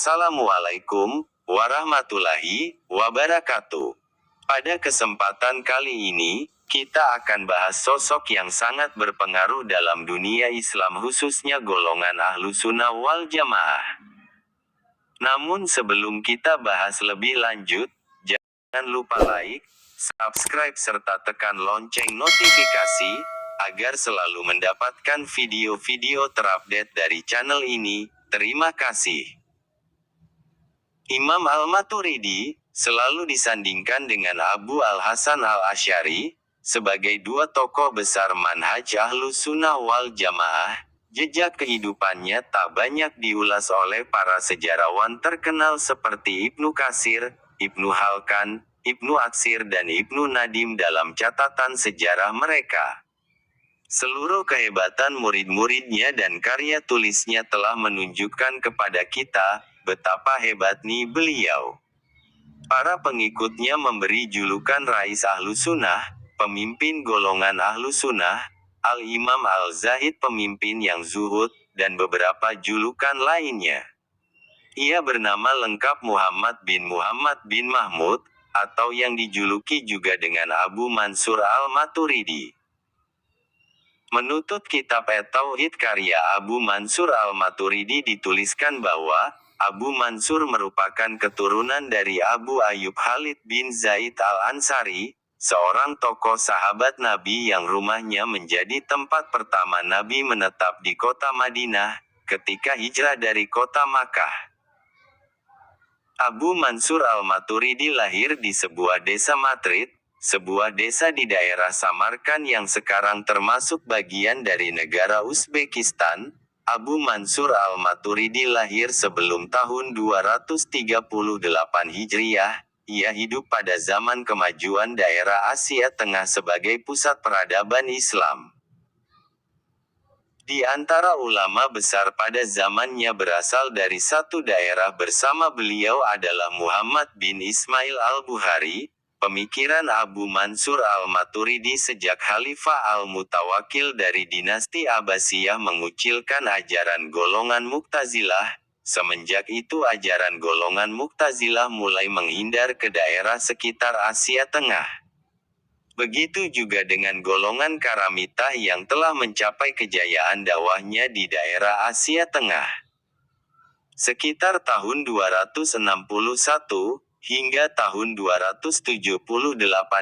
Assalamualaikum warahmatullahi wabarakatuh. Pada kesempatan kali ini, kita akan bahas sosok yang sangat berpengaruh dalam dunia Islam khususnya golongan Ahlussunnah wal Jamaah. Namun sebelum kita bahas lebih lanjut, jangan lupa like, subscribe serta tekan lonceng notifikasi, agar selalu mendapatkan video-video terupdate dari channel ini. Terima kasih. Imam Al-Maturidi selalu disandingkan dengan Abu Al-Hasan Al-Asy'ari sebagai dua tokoh besar manhaj Ahlussunnah wal Jamaah. Jejak kehidupannya tak banyak diulas oleh para sejarawan terkenal seperti Ibnu Katsir, Ibnu Khalkan, Ibnu Atsir dan Ibnu Nadim dalam catatan sejarah mereka. Seluruh kehebatan murid-muridnya dan karya tulisnya telah menunjukkan kepada kita betapa hebatnya beliau. Para pengikutnya memberi julukan Rais Ahlussunnah, pemimpin golongan Ahlussunnah, Al-Imam Al-Zahid pemimpin yang zuhud, dan beberapa julukan lainnya. Ia bernama lengkap Muhammad bin Mahmud, atau yang dijuluki juga dengan Abu Mansur Al-Maturidi. Menurut kitab At-Tauhid karya Abu Mansur Al-Maturidi dituliskan bahwa Abu Mansur merupakan keturunan dari Abu Ayyub Khalid bin Zaid Al-Ansari, seorang tokoh sahabat Nabi yang rumahnya menjadi tempat pertama Nabi menetap di kota Madinah, ketika hijrah dari kota Makkah. Abu Mansur Al-Maturidi lahir di sebuah desa Matrid, sebuah desa di daerah Samarkand yang sekarang termasuk bagian dari negara Uzbekistan. Abu Mansur Al-Maturidi lahir sebelum tahun 238 Hijriah. Ia hidup pada zaman kemajuan daerah Asia Tengah sebagai pusat peradaban Islam. Di antara ulama besar pada zamannya berasal dari satu daerah bersama beliau adalah Muhammad bin Ismail Al-Bukhari. Pemikiran Abu Mansur Al-Maturidi sejak Khalifah Al-Mutawakkil dari dinasti Abbasiyah mengucilkan ajaran golongan Mu'tazilah. Semenjak itu ajaran golongan Mu'tazilah mulai menghindar ke daerah sekitar Asia Tengah. Begitu juga dengan golongan Karamitah yang telah mencapai kejayaan dakwahnya di daerah Asia Tengah. Sekitar tahun 261, hingga tahun 278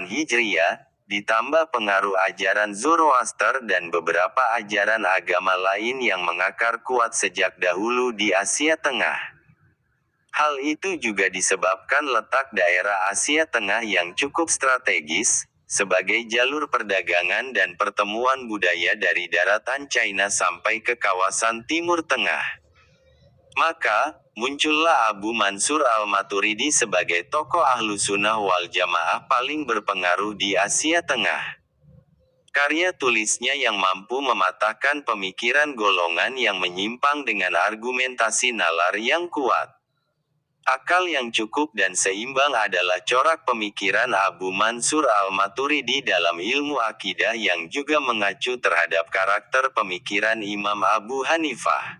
Hijriah, ditambah pengaruh ajaran Zoroaster dan beberapa ajaran agama lain yang mengakar kuat sejak dahulu di Asia Tengah. Hal itu juga disebabkan letak daerah Asia Tengah yang cukup strategis, sebagai jalur perdagangan dan pertemuan budaya dari daratan China sampai ke kawasan Timur Tengah. Maka, muncullah Abu Mansur Al-Maturidi sebagai tokoh Ahlussunnah wal Jamaah paling berpengaruh di Asia Tengah. Karya tulisnya yang mampu mematahkan pemikiran golongan yang menyimpang dengan argumentasi nalar yang kuat. Akal yang cukup dan seimbang adalah corak pemikiran Abu Mansur Al-Maturidi dalam ilmu akidah yang juga mengacu terhadap karakter pemikiran Imam Abu Hanifah.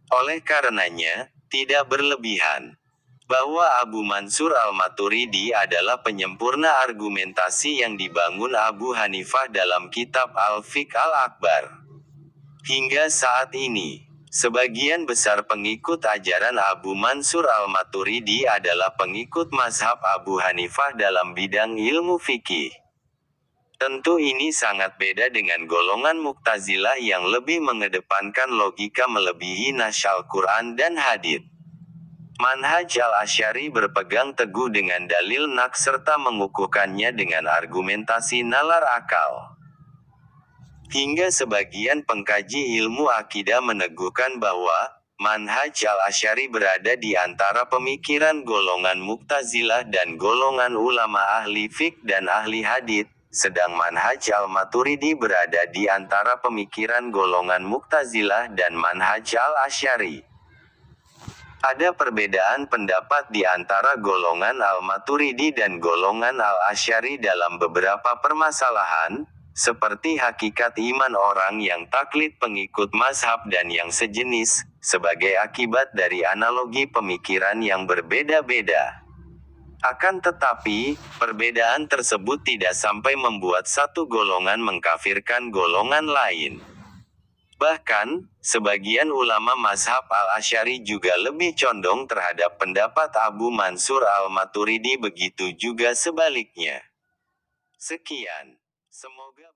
Oleh karenanya, tidak berlebihan bahwa Abu Mansur Al-Maturidi adalah penyempurna argumentasi yang dibangun Abu Hanifah dalam kitab Al-Fiqh Al-Akbar. Hingga saat ini, sebagian besar pengikut ajaran Abu Mansur Al-Maturidi adalah pengikut mazhab Abu Hanifah dalam bidang ilmu fikih. Tentu ini sangat beda dengan golongan Mu'tazilah yang lebih mengedepankan logika melebihi nas Al-Quran dan hadits. Manhaj Al-Asy'ari berpegang teguh dengan dalil naqs serta mengukuhkannya dengan argumentasi nalar akal. Hingga sebagian pengkaji ilmu akidah meneguhkan bahwa manhaj Al-Asy'ari berada di antara pemikiran golongan Mu'tazilah dan golongan ulama ahli fiqh dan ahli hadits. Sedang manhaj Al-Maturidi berada di antara pemikiran golongan Mu'tazilah dan manhaj Al-Asy'ari. Ada perbedaan pendapat di antara golongan Al-Maturidi dan golongan Al-Asy'ari dalam beberapa permasalahan, seperti hakikat iman orang yang taklid pengikut mazhab dan yang sejenis, sebagai akibat dari analogi pemikiran yang berbeda-beda. Akan tetapi, perbedaan tersebut tidak sampai membuat satu golongan mengkafirkan golongan lain. Bahkan, sebagian ulama mazhab Al-Asy'ari juga lebih condong terhadap pendapat Abu Mansur Al-Maturidi, begitu juga sebaliknya. Sekian. Semoga